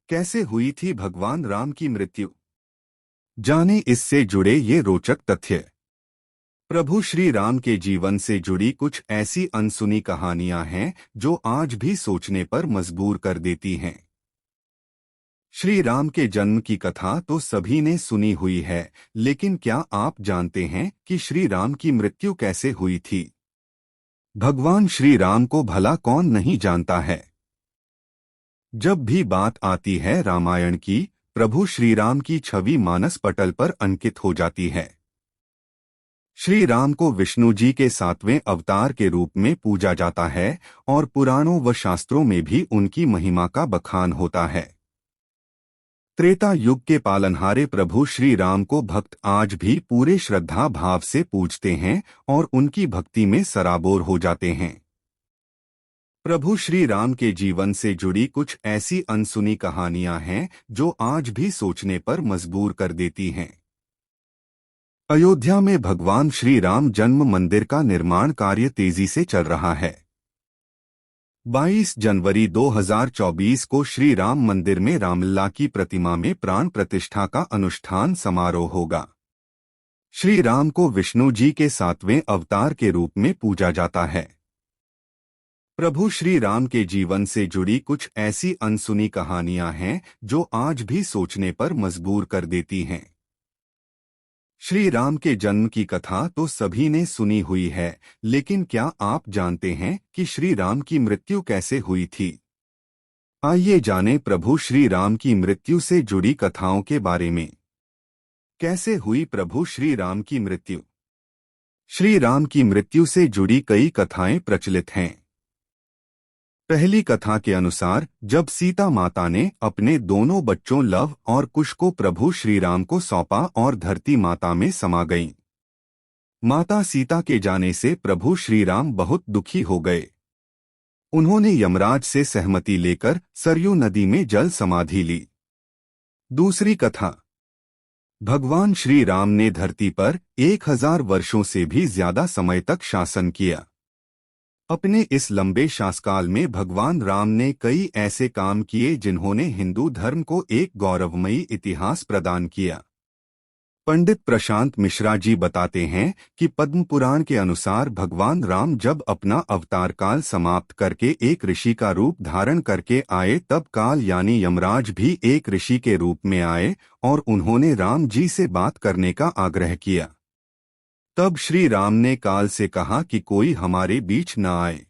कैसे हुई थी भगवान राम की मृत्यु? जाने इससे जुड़े ये रोचक तथ्य। प्रभु श्री राम के जीवन से जुड़ी कुछ ऐसी अनसुनी कहानियां हैं जो आज भी सोचने पर मजबूर कर देती हैं। श्री राम के जन्म की कथा तो सभी ने सुनी हुई है, लेकिन क्या आप जानते हैं कि श्री राम की मृत्यु कैसे हुई थी? भगवान श्री राम को भला कौन नहीं जानता है। जब भी बात आती है रामायण की, प्रभु श्री राम की छवि मानस पटल पर अंकित हो जाती है। श्री राम को विष्णु जी के 7वें अवतार के रूप में पूजा जाता है और पुराणों व शास्त्रों में भी उनकी महिमा का बखान होता है। त्रेता युग के पालनहारे प्रभु श्री राम को भक्त आज भी पूरे श्रद्धा भाव से पूजते हैं और उनकी भक्ति में सराबोर हो जाते हैं। प्रभु श्री राम के जीवन से जुड़ी कुछ ऐसी अनसुनी कहानियां हैं जो आज भी सोचने पर मजबूर कर देती हैं। अयोध्या में भगवान श्री राम जन्म मंदिर का निर्माण कार्य तेजी से चल रहा है। 22 जनवरी 2024 को श्री राम मंदिर में रामलला की प्रतिमा में प्राण प्रतिष्ठा का अनुष्ठान समारोह होगा। श्री राम को विष्णु जी के 7वें अवतार के रूप में पूजा जाता है। प्रभु श्री राम के जीवन से जुड़ी कुछ ऐसी अनसुनी कहानियां हैं जो आज भी सोचने पर मजबूर कर देती हैं। श्री राम के जन्म की कथा तो सभी ने सुनी हुई है, लेकिन क्या आप जानते हैं कि श्री राम की मृत्यु कैसे हुई थी? आइए जानें प्रभु श्री राम की मृत्यु से जुड़ी कथाओं के बारे में। कैसे हुई प्रभु श्री राम की मृत्यु? श्री राम की मृत्यु से जुड़ी कई कथाएं प्रचलित हैं। पहली कथा के अनुसार जब सीता माता ने अपने दोनों बच्चों लव और कुश को प्रभु श्री राम को सौंपा और धरती माता में समा गईं। माता सीता के जाने से प्रभु श्री राम बहुत दुखी हो गए। उन्होंने यमराज से सहमति लेकर सरयू नदी में जल समाधि ली। दूसरी कथा। भगवान श्री राम ने धरती पर 1000 वर्षों से भी ज्यादा समय तक शासन किया। अपने इस लंबे शासनकाल में भगवान राम ने कई ऐसे काम किए जिन्होंने हिंदू धर्म को एक गौरवमयी इतिहास प्रदान किया। पंडित प्रशांत मिश्रा जी बताते हैं कि पद्म पुराण के अनुसार भगवान राम जब अपना अवतार काल समाप्त करके एक ऋषि का रूप धारण करके आए, तब काल यानी यमराज भी एक ऋषि के रूप में आए और उन्होंने राम जी से बात करने का आग्रह किया। तब श्री राम ने काल से कहा कि कोई हमारे बीच न आए।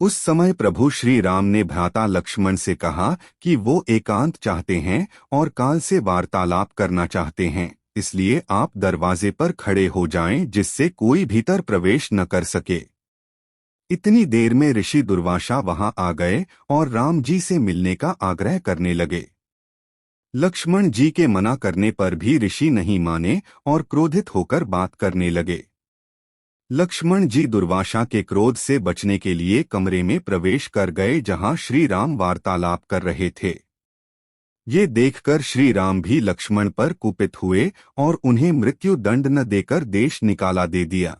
उस समय प्रभु श्री राम ने भ्राता लक्ष्मण से कहा कि वो एकांत चाहते हैं और काल से वार्तालाप करना चाहते हैं, इसलिए आप दरवाजे पर खड़े हो जाएं जिससे कोई भीतर प्रवेश न कर सके। इतनी देर में ऋषि दुर्वासा वहां आ गए और राम जी से मिलने का आग्रह करने लगे। लक्ष्मण जी के मना करने पर भी ऋषि नहीं माने और क्रोधित होकर बात करने लगे। लक्ष्मण जी दुर्वासा के क्रोध से बचने के लिए कमरे में प्रवेश कर गए जहां श्री राम वार्तालाप कर रहे थे। ये देखकर श्री राम भी लक्ष्मण पर कुपित हुए और उन्हें मृत्यु दंड न देकर देश निकाला दे दिया।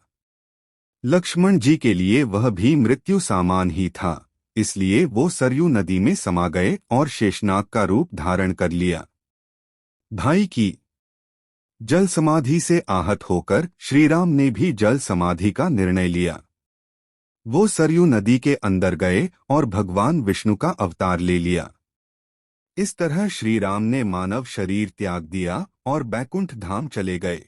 लक्ष्मण जी के लिए वह भी मृत्यु सामान ही था, इसलिए वो सरयू नदी में समा गए और शेषनाग का रूप धारण कर लिया। भाई की जल समाधि से आहत होकर श्री राम ने भी जल समाधि का निर्णय लिया। वो सरयू नदी के अंदर गए और भगवान विष्णु का अवतार ले लिया। इस तरह श्री राम ने मानव शरीर त्याग दिया और बैकुंठ धाम चले गए।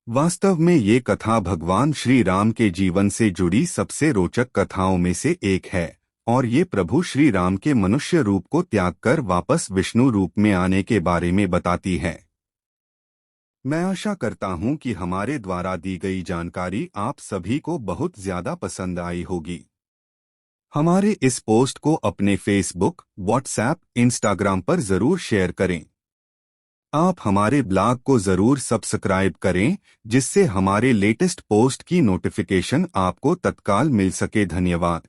वास्तव में ये कथा भगवान श्री राम के जीवन से जुड़ी सबसे रोचक कथाओं में से एक है और ये प्रभु श्री राम के मनुष्य रूप को त्याग कर वापस विष्णु रूप में आने के बारे में बताती है। मैं आशा करता हूं कि हमारे द्वारा दी गई जानकारी आप सभी को बहुत ज्यादा पसंद आई होगी। हमारे इस पोस्ट को अपने फेसबुक, व्हाट्सएप, इंस्टाग्राम पर जरूर शेयर करें। आप हमारे ब्लॉग को जरूर सब्सक्राइब करें जिससे हमारे लेटेस्ट पोस्ट की नोटिफिकेशन आपको तत्काल मिल सके। धन्यवाद।